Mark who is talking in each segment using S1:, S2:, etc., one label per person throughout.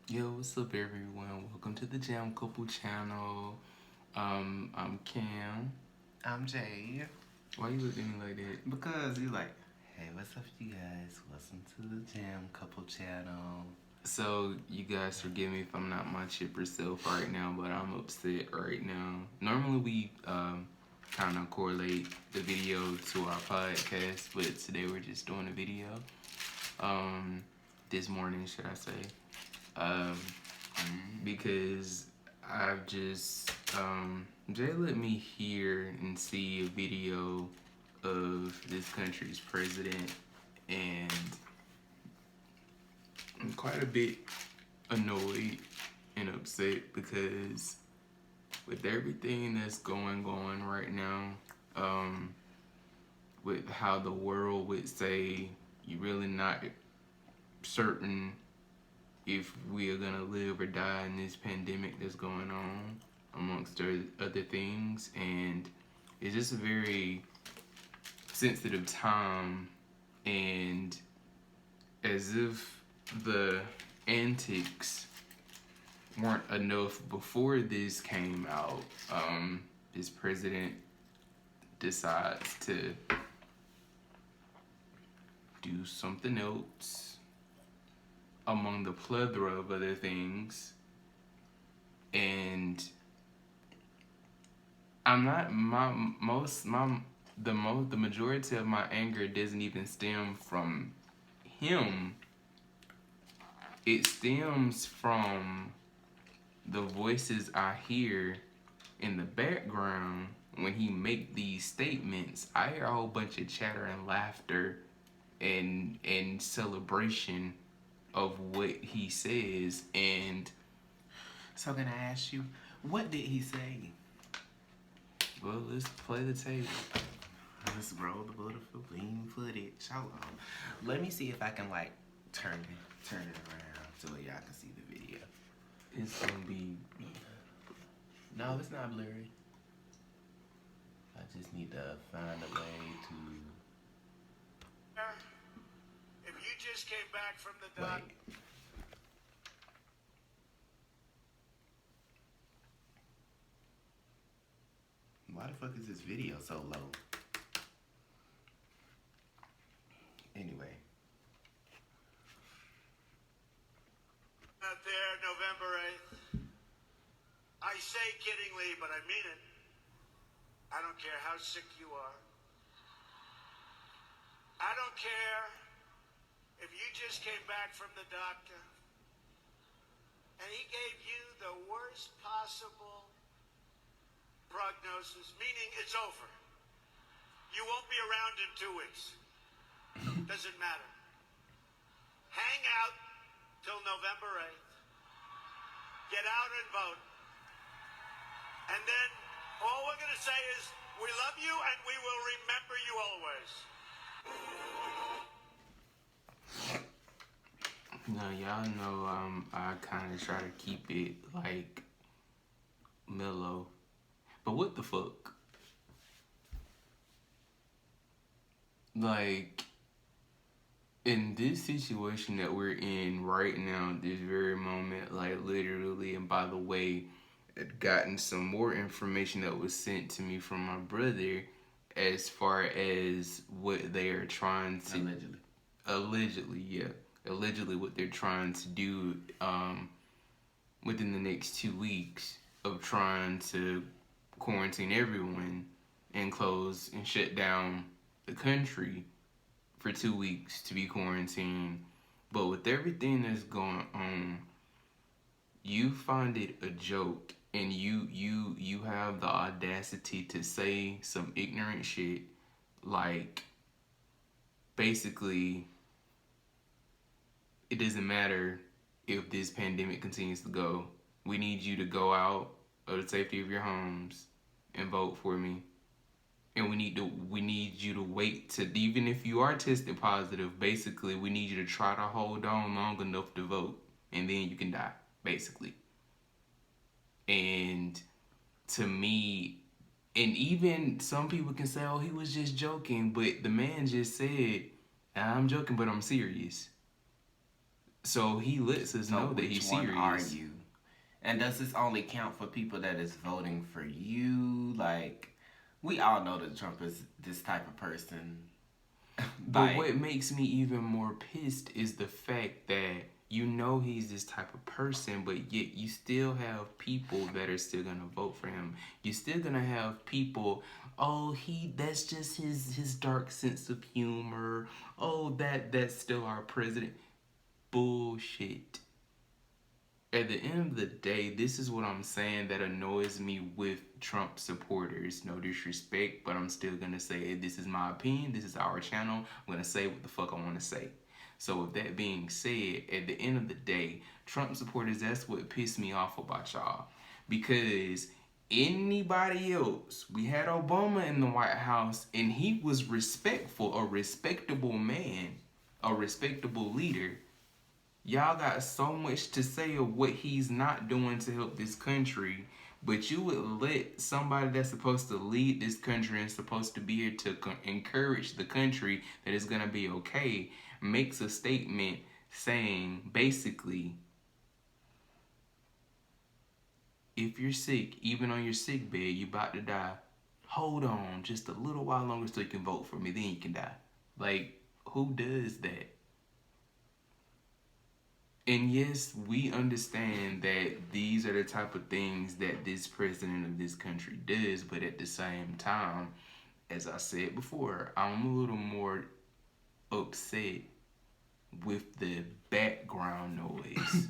S1: Yo, what's up, everyone? Welcome to the Jam Couple channel. I'm Cam.
S2: I'm Jay.
S1: Why you looking at me like that?
S2: Because you like, hey, what's up, you guys? Welcome to the Jam Couple channel.
S1: So, you guys forgive me if I'm not my chipper self right now, but I'm upset right now. Normally, we kind of correlate the video to our podcast, but today we're just doing a video. This morning, should I say? Um, because I've just Jay let me hear and see a video of this country's president, and I'm quite a bit annoyed and upset because with everything that's going on right now, with how the world would say you really not certain if we are gonna live or die in this pandemic that's going on, amongst other things, and it's just a very sensitive time, and as if the antics weren't enough before this came out, this president decides to do something else among the plethora of other things. And I'm not the majority of my anger doesn't even stem from him. It stems from the voices I hear in the background when he make these statements. I hear a whole bunch of chatter and laughter and celebration of what he says. And
S2: So, can I ask you, what did he say?
S1: well, let's play the tape.
S2: Let's roll the beautiful clean footage. Hold on. Let me see if I can, like, turn it around so y'all can see the video.
S1: It's gonna be
S2: No, it's not blurry. I just need to find a way to.
S3: If you just came back from the doc,
S2: Wait. Why the fuck is this video so low? Anyway.
S3: out there November 8th, I say kiddingly, but I mean it. I don't care how sick you are. I don't care if you just came back from the doctor and he gave you the worst possible prognosis, meaning it's over. You won't be around in 2 weeks. Doesn't matter. Hang out till November 8th. Get out and vote. And then all we're going to say is, we love you and we will remember you always.
S1: no, y'all know I kind of try to keep it like mellow, but what the fuck? Like, in this situation that we're in right now, this very moment, like literally, and by the way, I'd gotten some more information that was sent to me from my brother as far as what they are trying to allegedly what they're trying to do within the next 2 weeks of trying to quarantine everyone and close and shut down the country for 2 weeks to be quarantined. But with everything that's going on, you find it a joke, and you have the audacity to say some ignorant shit like, basically, it doesn't matter if this pandemic continues to go. We need you to go out of the safety of your homes and vote for me. And we need you to wait to, even if you are tested positive, basically we need you to try to hold on long enough to vote, and then you can die, basically. And to me, and even some people can say, oh, he was just joking, but the man just said, I'm joking, but I'm serious. So he lets us know that he's serious.
S2: Which one are you? And does this only count for people that is voting for you? Like, we all know that Trump is this type of person.
S1: But what makes me even more pissed is the fact that you know he's this type of person, but yet you still have people that are still gonna vote for him. You're still gonna have people, oh, that's just his dark sense of humor. Oh, that's still our president. Bullshit. At the end of the day, this is what I'm saying that annoys me with Trump supporters. No disrespect, but I'm still gonna say this is my opinion. This is our channel. I'm gonna say what the fuck I want to say. So with that being said, at the end of the day, Trump supporters, that's what pissed me off about y'all. Because anybody else, we had Obama in the White House and he was respectful, a respectable man, a respectable leader. Y'all got so much to say of what he's not doing to help this country, but you would let somebody that's supposed to lead this country and supposed to be here to encourage the country that it's going to be okay, makes a statement saying, basically, if you're sick, even on your sick bed, you about to die, hold on just a little while longer so you can vote for me, then you can die. Like, who does that? And yes, we understand that these are the type of things that this president of this country does, but at the same time, as I said before, I'm a little more upset with the background noise.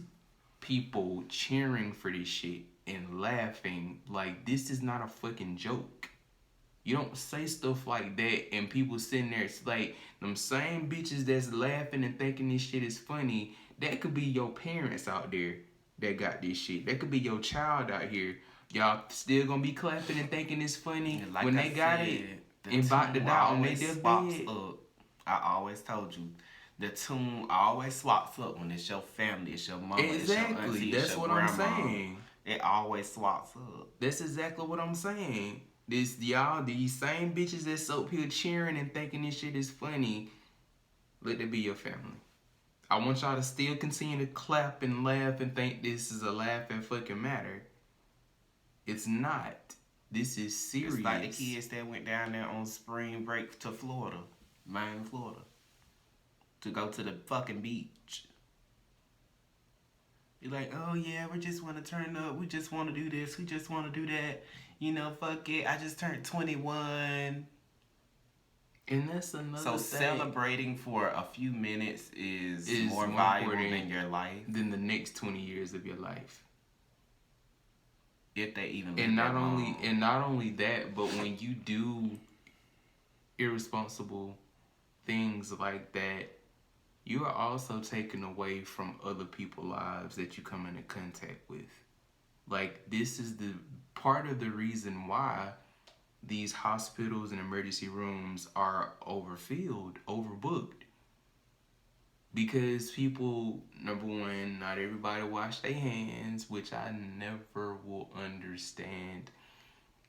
S1: People cheering for this shit and laughing like this is not a fucking joke. You don't say stuff like that and people sitting there, it's like them same bitches that's laughing and thinking this shit is funny. That could be your parents out there that got this shit. That could be your child out here. Y'all still gonna be clapping and thinking it's funny
S2: like
S1: when they got it and about to die on their deathbed.
S2: I always told you, the tune always swaps up when it's your family, it's your mama,
S1: exactly.
S2: It's your auntie,
S1: That's
S2: it's your
S1: what
S2: grandma.
S1: I'm saying.
S2: It always swaps up.
S1: That's exactly what I'm saying. These same bitches that's up here cheering and thinking this shit is funny, let it be your family. I want y'all to still continue to clap and laugh and think this is a laughing fucking matter. It's not. This is serious.
S2: It's like the kids that went down there on spring break to Florida, Miami, Florida, to go to the fucking beach. You're like, oh yeah, we just want to turn up. We just want to do this. We just want to do that. You know, fuck it. I just turned 21.
S1: And that's another thing.
S2: Celebrating for a few minutes is more valuable than your life.
S1: Than the next 20 years of your life.
S2: If they even
S1: and not only that, but when you do irresponsible things like that, you are also taken away from other people's lives that you come into contact with. Like, this is the part of the reason why these hospitals and emergency rooms are overfilled, overbooked. Because people, number one, not everybody wash their hands, which I never will understand.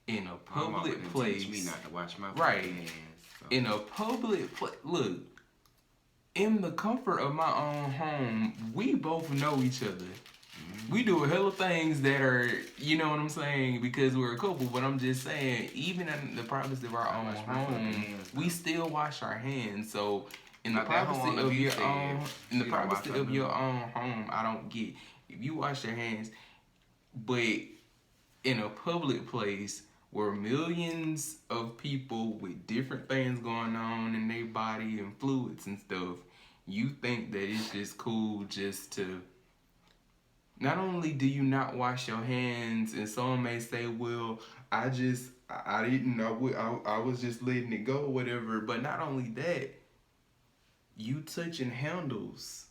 S1: In a public place,
S2: teach me not to wash my
S1: hands. So. In a public place, look, in the comfort of my own home, we both know each other. We do a hell of things that are, you know what I'm saying, because we're a couple, but I'm just saying, even in the privacy of our own home, we still wash our hands. So in the privacy of your own home, I don't get, if you wash your hands, but in a public place where millions of people with different things going on in their body and fluids and stuff, you think that it's just cool just to, not only do you not wash your hands, and someone may say, well, I was just letting it go or whatever, but not only that, you touching handles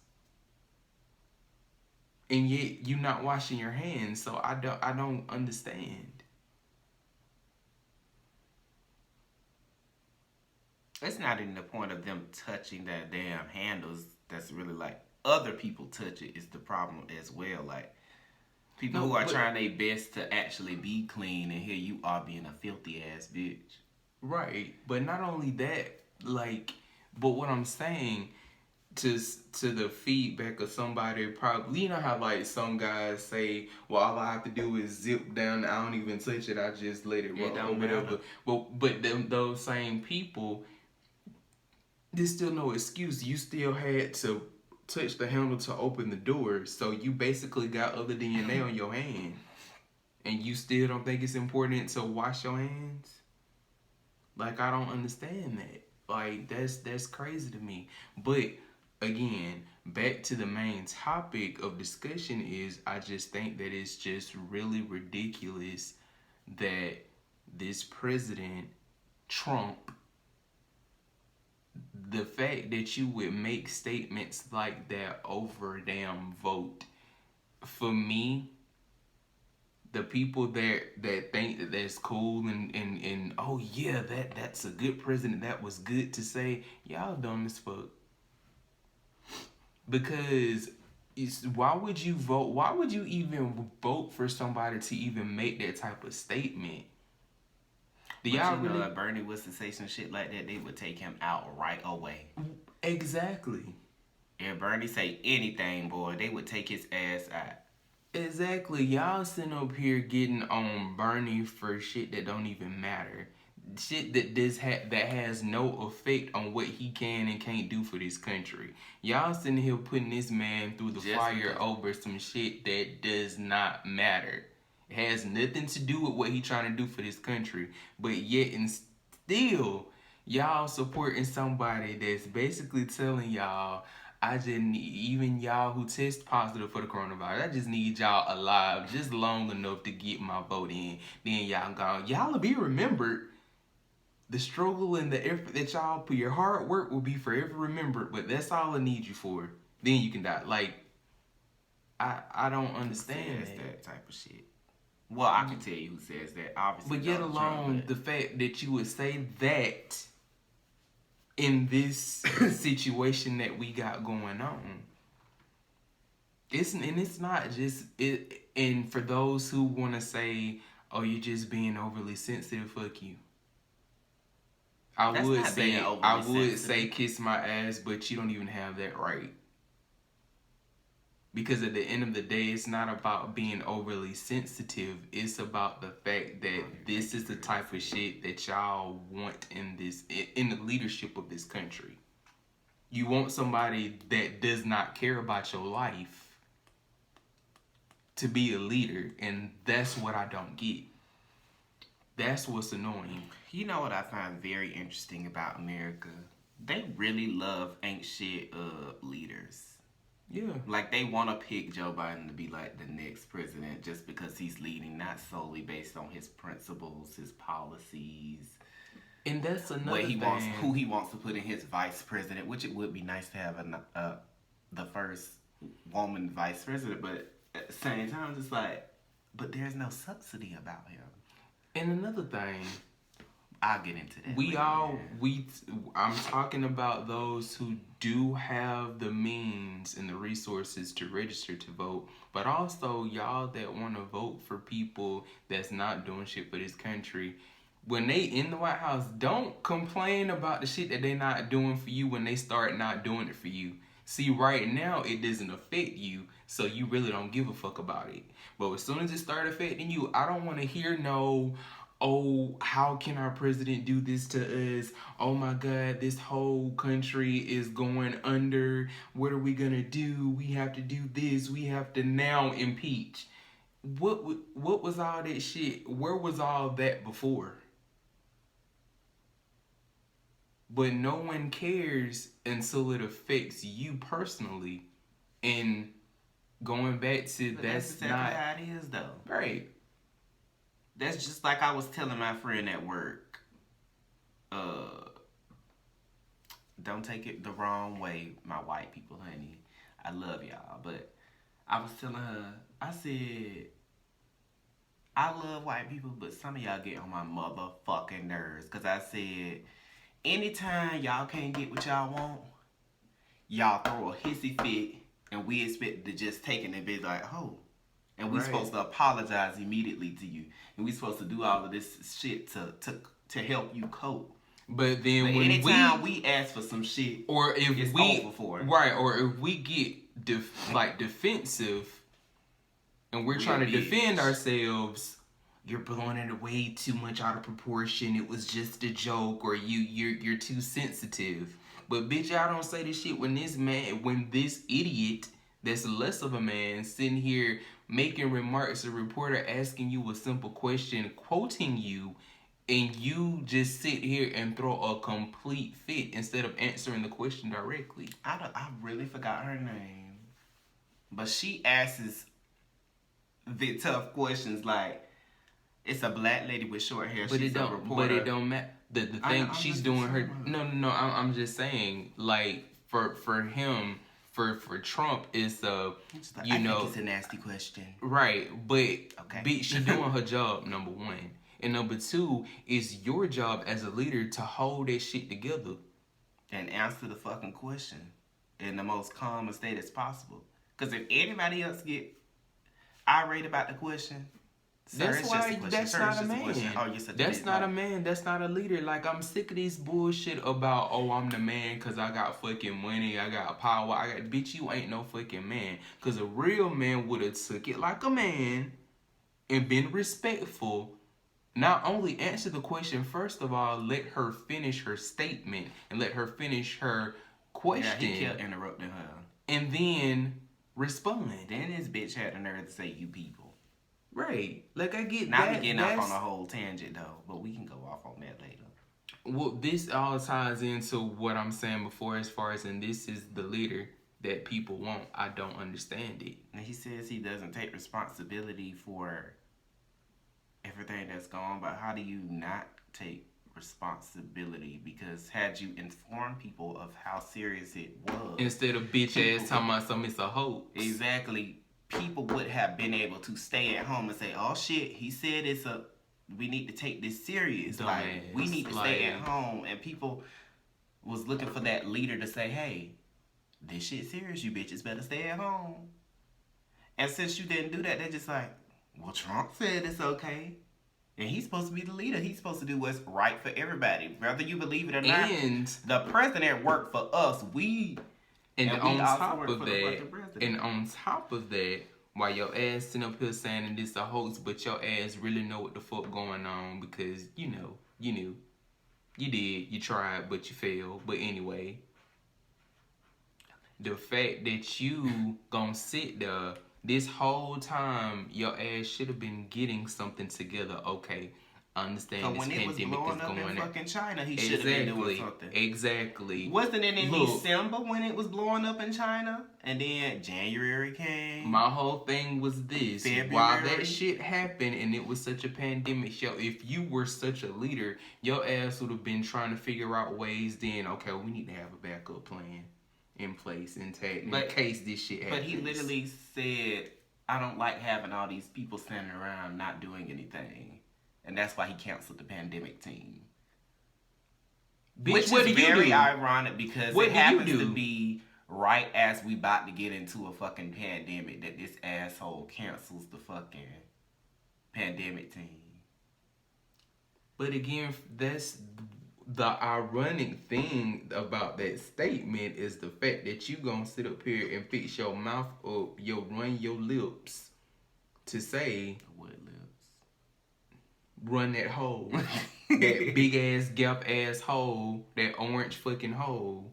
S1: and yet you not washing your hands. So I don't understand.
S2: It's not even the point of them touching that damn handles. That's really like other people touch it is the problem as well. Like people who are trying their best to actually be clean, and here you are being a filthy ass bitch.
S1: Right, but not only that, like, but what I'm saying, to the feedback of somebody, probably, you know how like some guys say, well, all I have to do is zip down, I don't even touch it, I just let it roll or whatever. But those same people, there's still no excuse. You still had to touch the handle to open the door, so you basically got other DNA on your hand, and you still don't think it's important to wash your hands? Like, I don't understand that. Like, that's crazy to me. But again, back to the main topic of discussion is, I just think that it's just really ridiculous that this president, Trump, the fact that you would make statements like that over a damn vote, for me, the people that think that that's cool and oh yeah, that's a good president, that was good to say, y'all dumb as fuck. Because why would you vote? Why would you even vote for somebody to even make that type of statement?
S2: Do y'all really know if Bernie was to say some shit like that, they would take him out right away?
S1: Exactly.
S2: If Bernie say anything, boy, they would take his ass out.
S1: Exactly. Y'all sitting up here getting on Bernie for shit that don't even matter. Shit that has no effect on what he can and can't do for this country. Y'all sitting here putting this man through the fire over some shit that does not matter. It has nothing to do with what he trying to do for this country. But yet and still, y'all supporting somebody that's basically telling y'all, I just need, even y'all who test positive for the coronavirus, I just need y'all alive just long enough to get my vote in. Then y'all gone. Y'all will be remembered. The struggle and the effort that y'all put, your hard work will be forever remembered, but that's all I need you for. Then you can die. Like, I don't understand
S2: that type of shit. Well, I can tell you who says that, obviously.
S1: But yet alone, the fact that you would say that in this situation that we got going on. It's not just it. And for those who want to say, "Oh, you're just being overly sensitive," fuck you. I would say kiss my ass, but you don't even have that right. Because at the end of the day, it's not about being overly sensitive. It's about the fact that this is the type of shit that y'all want in the leadership of this country. You want somebody that does not care about your life to be a leader, and that's what I don't get. That's what's annoying.
S2: You know what I find very interesting about America? They really love ain't shit leaders.
S1: Yeah.
S2: Like, they want to pick Joe Biden to be like the next president just because he's leading, not solely based on his principles, his policies.
S1: And that's another thing.
S2: Who he wants to put in his vice president, which it would be nice to have the first woman vice president, but at the same time, it's like, but there's no subsidy about him.
S1: And another thing,
S2: I'll get into that.
S1: I'm talking about those who do have the means and the resources to register to vote, but also y'all that want to vote for people that's not doing shit for this country. When they in the White House, don't complain about the shit that they not doing for you when they start not doing it for you. See, right now, it doesn't affect you, so you really don't give a fuck about it. But as soon as it start affecting you, I don't want to hear no, oh, how can our president do this to us? Oh my God, this whole country is going under. What are we gonna do? We have to do this. We have to now impeach. What was all that shit? Where was all that before? But no one cares until it affects you personally. And going back to that's
S2: exactly
S1: not
S2: how it is, though.
S1: Right.
S2: That's just like I was telling my friend at work. Don't take it the wrong way, my white people, honey. I love y'all. But I was telling her, I said, I love white people, but some of y'all get on my motherfucking nerves. Because I said, anytime y'all can't get what y'all want, y'all throw a hissy fit, and we expect to just take it and be like, oh. And we supposed to apologize immediately to you. And we supposed to do all of this shit to help you cope.
S1: But then
S2: But
S1: when
S2: anytime we ask for some shit,
S1: or if
S2: it's
S1: we
S2: over for it.
S1: right, or if we get defensive, and we're trying to defend ourselves, you're blowing it way too much out of proportion. It was just a joke, or you're too sensitive. But bitch, I don't say this shit when this idiot that's less of a man sitting here making remarks, a reporter asking you a simple question, quoting you, and you just sit here and throw a complete fit instead of answering the question directly.
S2: I really forgot her name, but she asks the tough questions like, it's a black lady with short hair.
S1: But
S2: She's
S1: it don't.
S2: a reporter.
S1: But it don't matter. The thing she's doing her. No. I'm just saying, like for him, for Trump, it's I think
S2: it's a nasty question.
S1: Right, but
S2: okay.
S1: She doing her job, number one. And number two, it's your job as a leader to hold that shit together.
S2: And answer the fucking question in the most calm state as possible. Because if anybody else get irate about the question,
S1: that's why that's not a man. That's not a man. That's not a leader. Like, I'm sick of this bullshit about, oh, I'm the man because I got fucking money, I got power, bitch, you ain't no fucking man. Because a real man would have took it like a man and been respectful. Not only answer the question, first of all, let her finish her statement and let her finish her question.
S2: Yeah, he kept interrupting her.
S1: And then respond.
S2: Then this bitch had the nerve to say, you people.
S1: Right. Like, I get
S2: now
S1: that.
S2: Now we getting off on a whole tangent, though. But we can go off on that later.
S1: Well, this all ties into what I'm saying before, as far as, and this is the leader that people want. I don't understand it.
S2: And he says he doesn't take responsibility for everything that's gone, but how do you not take responsibility? Because had you informed people of how serious it was,
S1: instead of bitch ass talking about something, it's a hoax.
S2: Exactly. People would have been able to stay at home and say, oh shit, he said we need to take this serious.
S1: Dumbass.
S2: Like, we need to stay at home. And people was looking for that leader to say, hey, this shit serious, you bitches better stay at home. And since you didn't do that, they're just like, well, Trump said it's okay. And he's supposed to be the leader. He's supposed to do what's right for everybody. Whether you believe it or not.
S1: And
S2: the president worked for us.
S1: And on top of that, while your ass sitting up here saying this a hoax, but your ass really know what the fuck going on because, you knew. You did. You tried, but you failed. But anyway, the fact that you gonna sit there this whole time, your ass should have been getting something together. Okay, I understand
S2: so
S1: this pandemic is going on.
S2: So when it was blowing up in fucking China, he should have been doing something.
S1: Exactly.
S2: Wasn't it in December when it was blowing up in China? And then January came.
S1: My whole thing was this.
S2: February.
S1: While that shit happened and it was such a pandemic show, if you were such a leader, your ass would have been trying to figure out ways then, okay, we need to have a backup plan in place in case this shit happens.
S2: But he literally said, I don't like having all these people standing around not doing anything. And that's why he canceled the pandemic team.
S1: Bitch,
S2: which
S1: what
S2: is
S1: do you
S2: very
S1: do?
S2: Ironic because it happens to be right as we about to get into a fucking pandemic that this asshole cancels the fucking pandemic team.
S1: But again, that's the ironic thing about that statement is the fact that you gonna sit up here and fix your mouth up, run your lips to say
S2: what lips?
S1: Run that hole. That big ass gap ass hole, that orange fucking hole.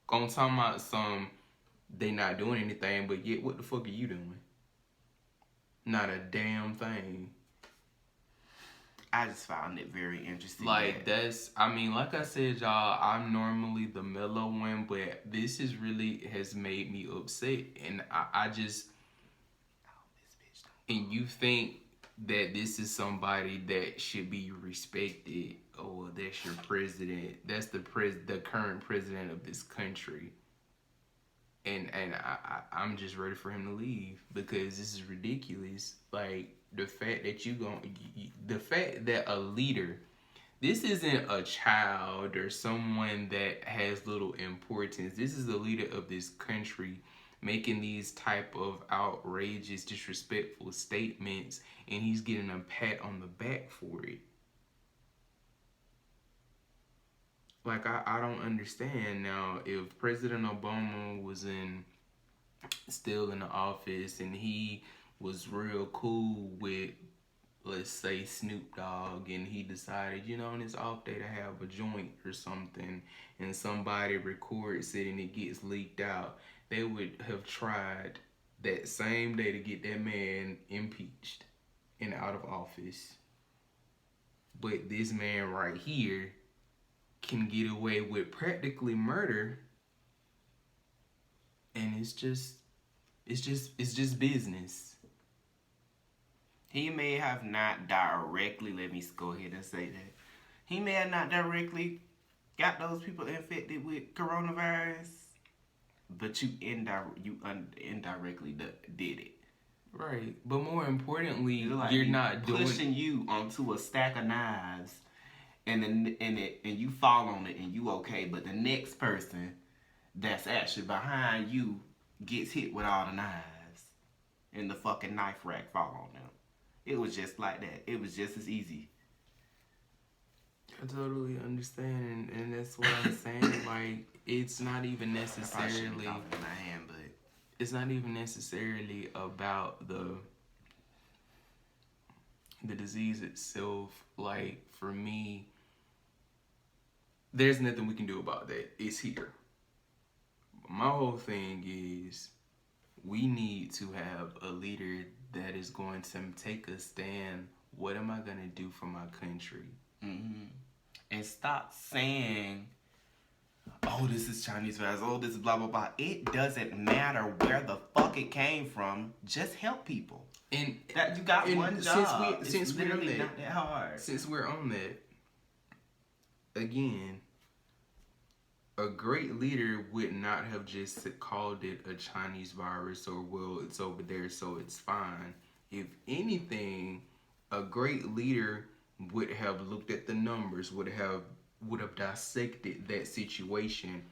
S1: Gonna talk about they not doing anything, but yet what the fuck are you doing? Not a damn thing.
S2: I just found it very interesting.
S1: Like, like I said, y'all, I'm normally the mellow one, but this has made me upset. And I just, and you think that this is somebody that should be respected, or that's your president, that's the current president of this country. And I'm just ready for him to leave because this is ridiculous. Like, the fact that a leader, this isn't a child or someone that has little importance. This is the leader of this country making these type of outrageous, disrespectful statements, and he's getting a pat on the back for it. Like, I don't understand now. If President Obama was still in the office and he was real cool with, let's say, Snoop Dogg, and he decided, on his off day to have a joint or something, and somebody records it and it gets leaked out, they would have tried that same day to get that man impeached and out of office. But this man right here can get away with practically murder, and it's just business.
S2: He may have not directly, let me go ahead and say that. He may have not directly got those people infected with coronavirus, but you indirectly did it.
S1: Right, but more importantly,
S2: Like
S1: you're not
S2: pushing you onto a stack of knives, and you fall on it and you okay, but the next person that's actually behind you gets hit with all the knives, and the fucking knife rack fall on them. It was just like that. It was just as easy.
S1: I totally understand, and that's what I'm saying. Like, it's not even necessarily. It's not even necessarily about the disease itself. Like, for me, there's nothing we can do about that. It's here. My whole thing is, we need to have a leader that is going to take a stand. What am I going to do for my country?
S2: Mm-hmm. And stop saying, oh, this is Chinese virus, oh, this is blah, blah, blah. It doesn't matter where the fuck it came from. Just help people.
S1: And
S2: that you got one job.
S1: Since we're on that,
S2: not that hard.
S1: Since we're on that, again, a great leader would not have just called it a Chinese virus or, well, it's over there, so it's fine. If anything, a great leader would have looked at the numbers, would have dissected that situation.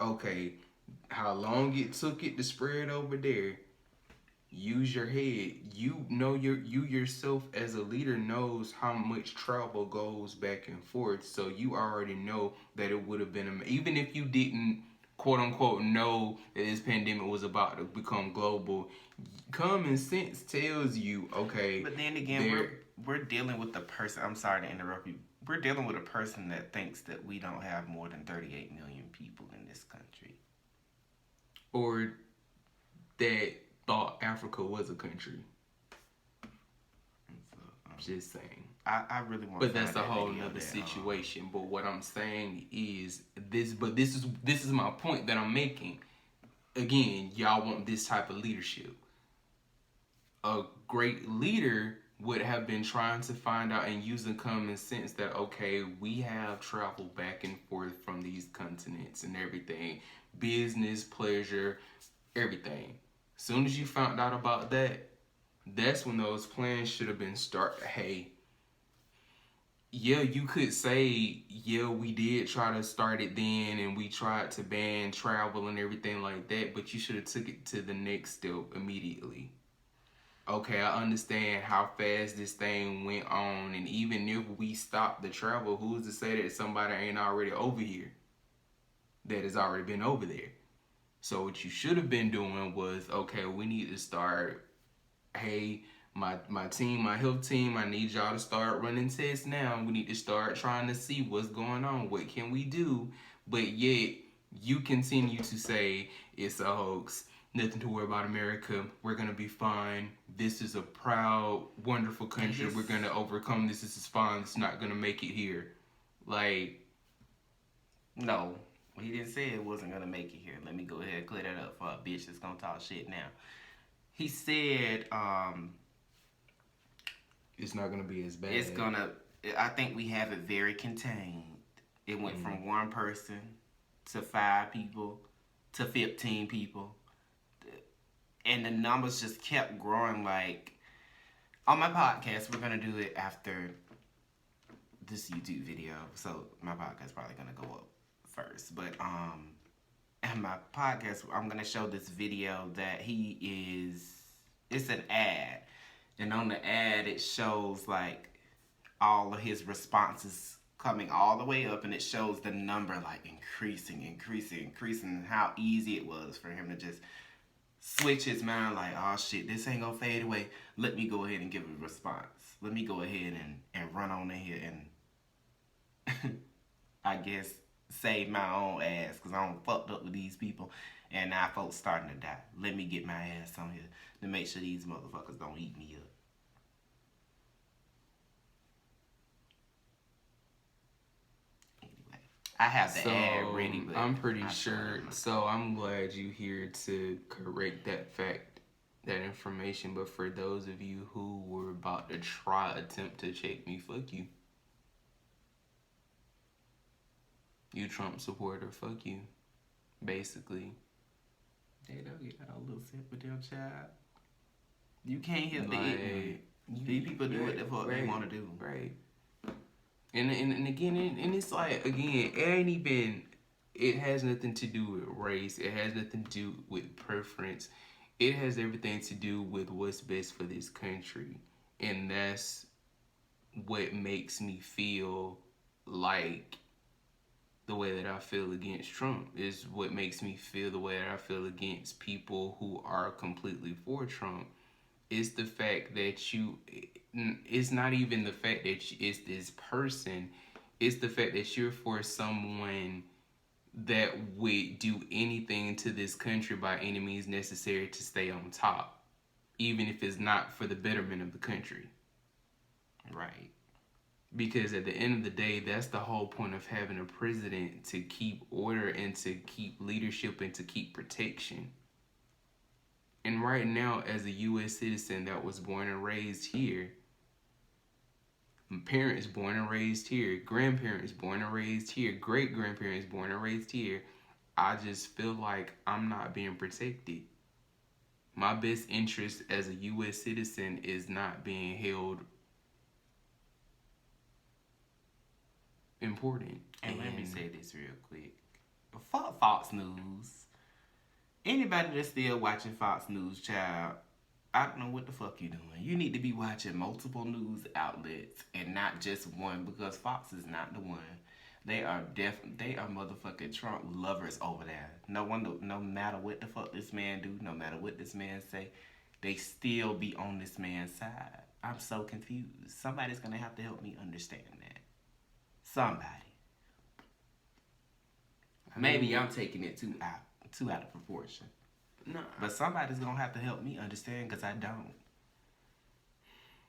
S1: Okay, how long it took it to spread over there. Use your head. You yourself as a leader knows how much travel goes back and forth. So you already know that it would have been, even if you didn't quote unquote know that this pandemic was about to become global, common sense tells you, okay.
S2: But then again, we're dealing with the person. I'm sorry to interrupt you. We're dealing with a person that thinks that we don't have more than 38 million people in this country.
S1: Or that thought Africa was a country. Just saying.
S2: I really want.
S1: But that's a whole nother situation. But what I'm saying is this. But this is my point that I'm making. Again, y'all want this type of leadership. A great leader would have been trying to find out and using common sense that, okay, we have traveled back and forth from these continents and everything, business, pleasure, everything. Soon as you found out about that, that's when those plans should have been started. Hey, yeah, you could say, yeah, we did try to start it then and we tried to ban travel and everything like that, but you should have took it to the next step immediately. Okay, I understand how fast this thing went on, and even if we stopped the travel, who's to say that somebody ain't already over here that has already been over there? So what you should have been doing was, okay, we need to start, hey, my team, my health team, I need y'all to start running tests now. We need to start trying to see what's going on. What can we do? But yet, you continue to say it's a hoax. Nothing to worry about, America. We're going to be fine. This is a proud, wonderful country. We're going to overcome this. This is fine. It's not going to make it here. Like,
S2: no. He didn't say it wasn't going to make it here. Let me go ahead and clear that up for a bitch that's going to talk shit now. He said,
S1: it's not going to be as bad.
S2: It's going to, I think we have it very contained. It went from one person to 5 people to 15 people. And the numbers just kept growing. Like, on my podcast, we're going to do it after this YouTube video. So my podcast is probably going to go up first. But and my podcast, I'm going to show this video that it's an ad. And on the ad, it shows, like, all of his responses coming all the way up, and it shows the number like increasing, how easy it was for him to just switch his mind like, oh shit, this ain't gonna fade away. Let me go ahead and give a response. Let me go ahead and run on in here and I guess save my own ass because I'm fucked up with these people and now folks starting to die. Let me get my ass on here to make sure these motherfuckers don't eat me up. I have the ad ready, but
S1: I'm pretty sure. So I'm glad you here to correct that fact, that information. But for those of you who were about to attempt to check me, fuck you. You Trump supporter, fuck you. Basically.
S2: They don't get a little sip with them, child. You can't help the
S1: Like,
S2: ignorant. These people do what the fuck they want to do.
S1: Right. And again, and it's like, again, it has nothing to do with race. It has nothing to do with preference. It has everything to do with what's best for this country. And that's what makes me feel like the way that I feel against Trump. Is what makes me feel the way that I feel against people who are completely for Trump. It's the fact that it's not even the fact that it's this person. It's the fact that you're for someone that would do anything to this country by any means necessary to stay on top, even if it's not for the betterment of the country.
S2: Right.
S1: Because at the end of the day, that's the whole point of having a president, to keep order and to keep leadership and to keep protection. And right now, as a U.S. citizen that was born and raised here, parents born and raised here, grandparents born and raised here, great-grandparents born and raised here, I just feel like I'm not being protected. My best interest as a U.S. citizen is not being held important.
S2: And let me say this real quick. Fuck Fox News. Anybody that's still watching Fox News, child, I don't know what the fuck you doing. You need to be watching multiple news outlets and not just one, because Fox is not the one. They are motherfucking Trump lovers over there. No matter what the fuck this man do, no matter what this man say, they still be on this man's side. I'm so confused. Somebody's gonna have to help me understand that. Somebody. Maybe I'm taking it too out of proportion.
S1: No.
S2: But somebody's gonna have to help me understand, because I don't.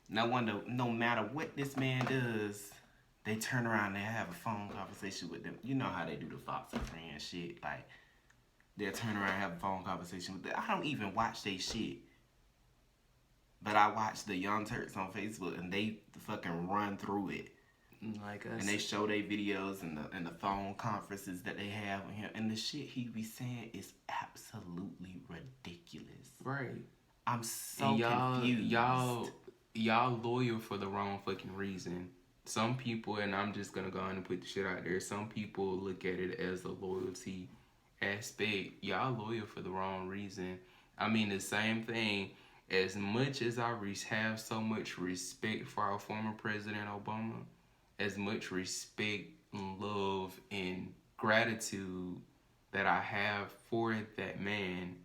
S2: No matter what this man does, they turn around and have a phone conversation with them. You know how they do the Fox and Friends shit. Like, they'll turn around and have a phone conversation with them. I don't even watch they shit. But I watch the Young Turks on Facebook, and they fucking run through it.
S1: Like us.
S2: And they show their videos and the phone conferences that they have with him. And the shit he be saying is absolutely ridiculous.
S1: Right.
S2: I'm so confused.
S1: Y'all loyal for the wrong fucking reason. Some people, and I'm just gonna go on and put the shit out there, some people look at it as a loyalty aspect. Y'all loyal for the wrong reason. I mean, the same thing. As much as I have so much respect for our former President Obama, as much respect and love and gratitude that I have for that man,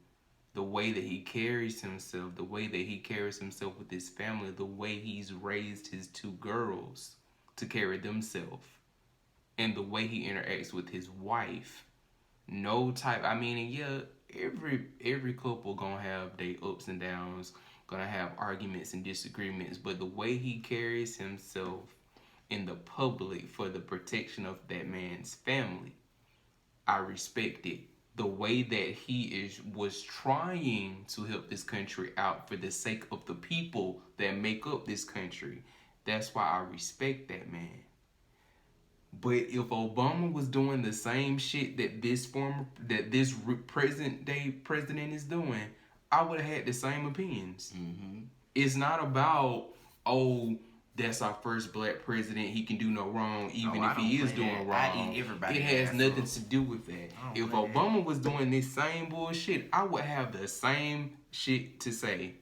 S1: the way that he carries himself, the way that he carries himself with his family, the way he's raised his two girls to carry themselves, and the way he interacts with his wife. Every couple gonna have their ups and downs, gonna have arguments and disagreements, but the way he carries himself in the public for the protection of that man's family, I respect it. The way that he was trying to help this country out for the sake of the people that make up this country, that's why I respect that man. But if Obama was doing the same shit that this present day president is doing, I would have had the same opinions.
S2: Mm-hmm.
S1: It's not about, that's our first black president, he can do no wrong, even if he is doing wrong. It has nothing to do with that. If Obama was doing this same bullshit, I would have the same shit to say.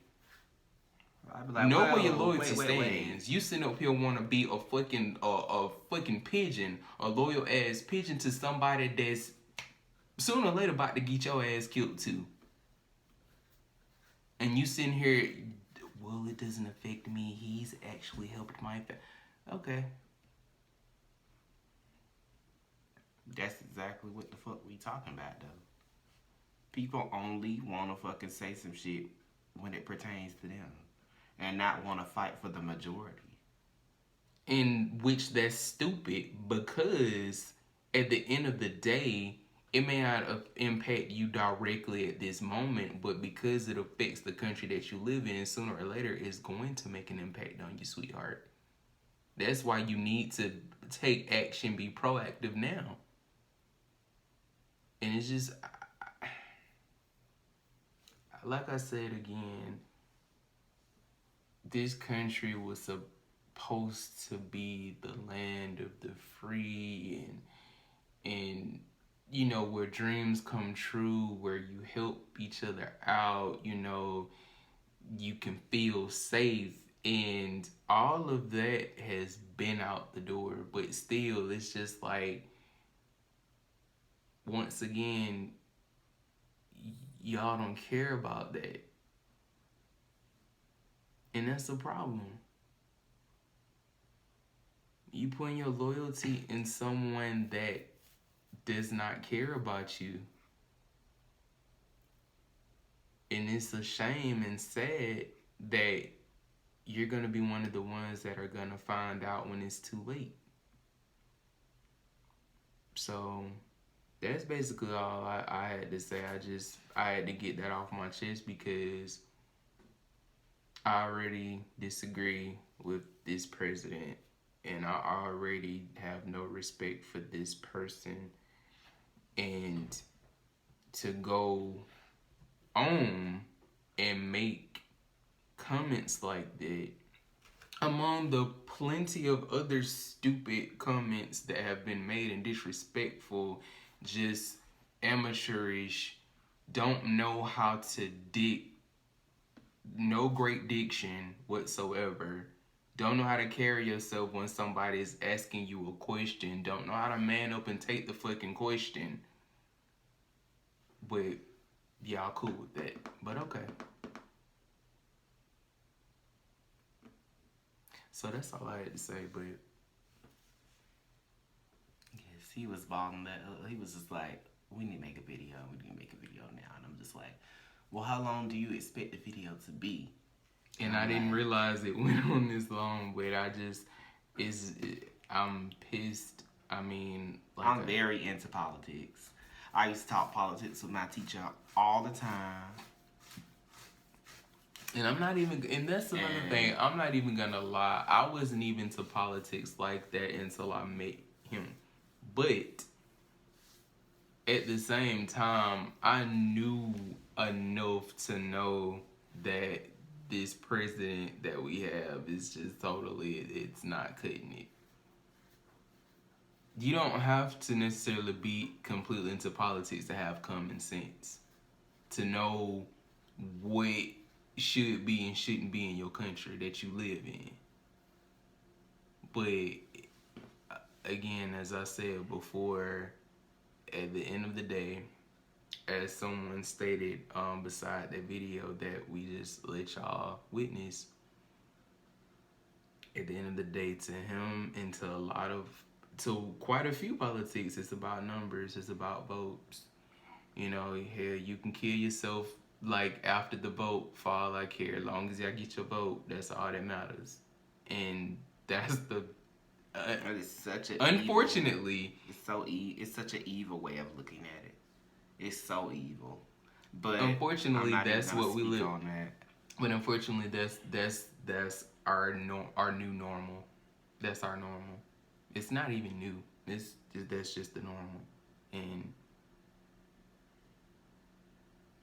S2: I'd be like,
S1: know
S2: whoa,
S1: where your loyalty
S2: wait.
S1: stands. You sitting up here want to be a fucking pigeon, a loyal ass pigeon to somebody that's sooner or later about to get your ass killed too. And you sitting here, well, it doesn't affect me. He's actually helped my family. Okay.
S2: That's exactly what the fuck we talking about, though. People only want to fucking say some shit when it pertains to them, and not want to fight for the majority.
S1: In which that's stupid, because at the end of the day, it may not impact you directly at this moment, but because it affects the country that you live in, sooner or later it's going to make an impact on you, sweetheart. That's why you need to take action, be proactive now. And it's just, like I said again, this country was supposed to be the land of the free and you know, where dreams come true, where you help each other out, you know, you can feel safe, and all of that has been out the door. But still, it's just like, once again, y'all don't care about that. And that's the problem. You putting your loyalty in someone that does not care about you. And it's a shame and sad that you're going to be one of the ones that are going to find out when it's too late. So that's basically all I had to say. I had to get that off my chest because I already disagree with this president, and I already have no respect for this person. And to go on and make comments like that, among the plenty of other stupid comments that have been made and disrespectful, just amateurish, don't know how to no great diction whatsoever, don't know how to carry yourself when somebody is asking you a question, don't know how to man up and take the fucking question. But y'all cool with that. But okay. So that's all I had to say, but
S2: yes, he was balling that. He was just like, we need to make a video. We need to make a video now. And I'm just like, well, how long do you expect the video to be?
S1: And I didn't realize it went on this long, but I'm pissed. I mean, like
S2: I'm very into politics. I used to talk politics with my teacher all the time.
S1: And and that's another thing, I'm not even gonna lie, I wasn't even to politics like that until I met him. But at the same time, I knew enough to know that this president that we have is just totally, it's not cutting it. You don't have to necessarily be completely into politics to have common sense, to know what should be and shouldn't be in your country that you live in. But again, as I said before, at the end of the day, as someone stated beside that video that we just let y'all witness, at the end of the day, to him and to quite a few politics, it's about numbers, it's about votes. You know, hell, you can kill yourself like after the vote for all I care. As long as y'all get your vote, that's all that matters. And that's the
S2: it's such a
S1: unfortunately
S2: it's such an evil way of looking at it. It's so evil. But
S1: unfortunately, that's what we live
S2: on that.
S1: But unfortunately, that's our new normal. That's our normal. It's not even new. That's just the normal. And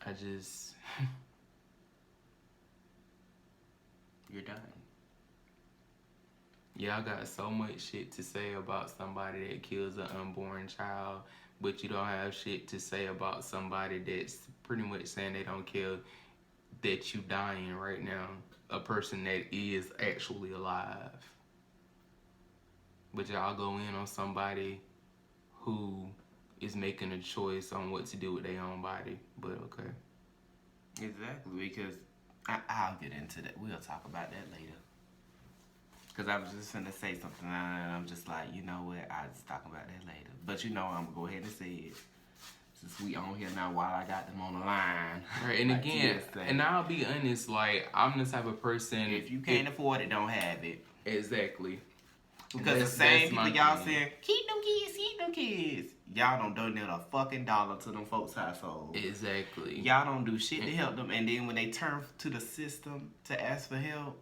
S1: I just
S2: you're done.
S1: Y'all got so much shit to say about somebody that kills an unborn child, but you don't have shit to say about somebody that's pretty much saying they don't care that you dying right now. a person that is actually alive. But y'all go in on somebody who is making a choice on what to do with their own body. But okay.
S2: Exactly, because I'll get into that. We'll talk about that later. Because I was just finna say something, and I'm just like, you know what? I'll just talk about that later. But you know, I'm gonna go ahead and say it. Since we on here now while I got them on the line.
S1: Right, and
S2: like
S1: again,
S2: TSA.
S1: and I'll be honest, like, I'm the type of person...
S2: If you can't afford it, don't have it.
S1: Exactly.
S2: Because the same people y'all saying, keep them kids. Y'all don't donate a fucking dollar to them folks' household.
S1: Exactly.
S2: Y'all don't do shit to help them. And then when they turn to the system to ask for help,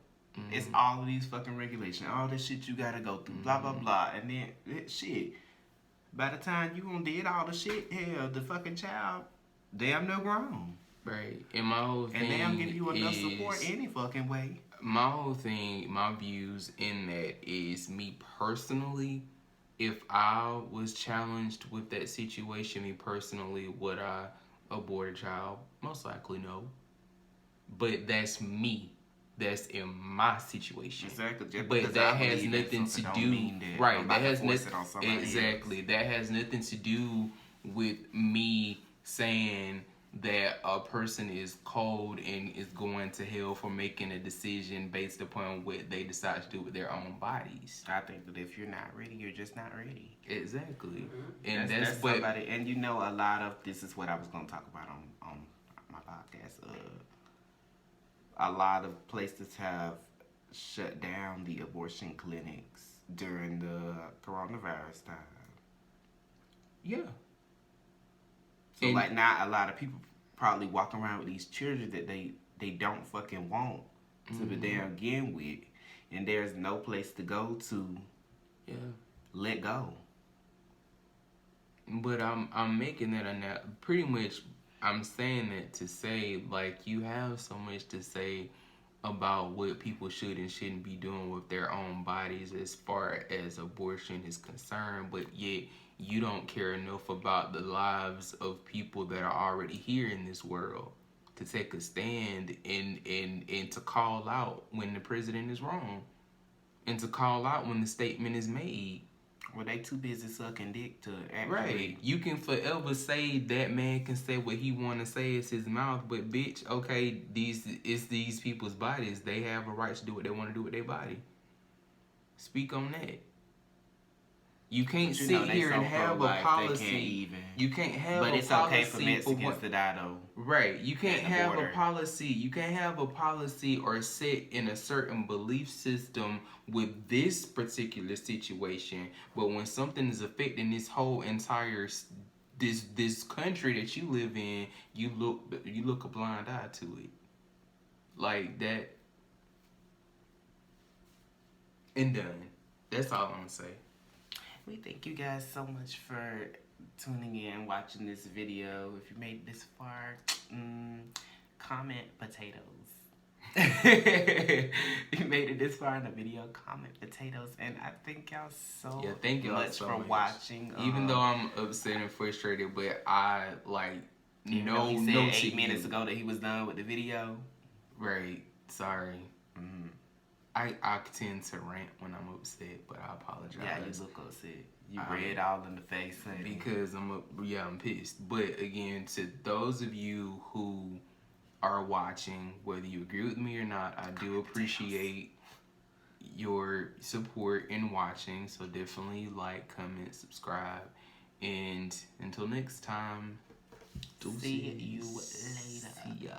S2: it's all of these fucking regulations. All this shit you gotta go through. Blah, blah, blah. And then, shit. By the time you done did all the shit, hell, the fucking child damn near grown.
S1: Right. And my whole thing
S2: and they don't give you enough support any fucking way.
S1: My whole thing, my views in that is me personally, if I was challenged with that situation, me personally, would I abort a child? Most likely no. But that's me. That's in my situation.
S2: Exactly.
S1: But that has nothing to do. Right. That has nothing. Exactly. That has nothing to do with me saying that a person is cold and is going to hell for making a decision based upon what they decide to do with their own bodies.
S2: I think that if you're not ready, you're just not ready.
S1: Exactly.
S2: Mm-hmm. And that's somebody. And you know, a lot of this is what I was going to talk about on my podcast. A lot of places have shut down the abortion clinics during the coronavirus time.
S1: Yeah.
S2: So, and like, now a lot of people probably walk around with these children that they don't fucking want to be damn begin with. And there's no place to go to let go.
S1: But I'm making that pretty much. I'm saying that to say, like, you have so much to say about what people should and shouldn't be doing with their own bodies as far as abortion is concerned, but yet you don't care enough about the lives of people that are already here in this world to take a stand and to call out when the president is wrong and to call out when the statement is made.
S2: Well, they too busy sucking dick to actually...
S1: Right. You can forever say that man can say what he want to say. It's his mouth. But, bitch, okay, it's these people's bodies. They have a right to do what they want to do with their body. Speak on that. You can't sit here and have a policy. You can't have a policy.
S2: But it's okay for Mexicans to die, though.
S1: Right. You can't have a policy. You can't have a policy or sit in a certain belief system with this particular situation. But when something is affecting this whole entire this country that you live in, you look a blind eye to it. Like that. And done. That's all I'm gonna say.
S2: We thank you guys so much for tuning in, watching this video. If you made it this far, comment potatoes. You made it this far in the video, comment potatoes. And I thank y'all so much for watching.
S1: Even though I'm upset and frustrated, but I
S2: he said 8 minutes ago that he was done with the video.
S1: Right. Sorry. Mm-hmm. I tend to rant when I'm upset, but I apologize.
S2: Yeah, you look upset. You red all in the face.
S1: Because I'm pissed. But again, to those of you who are watching, whether you agree with me or not, I do appreciate your support in watching. So definitely like, comment, subscribe. And until next time,
S2: see you later.
S1: See ya.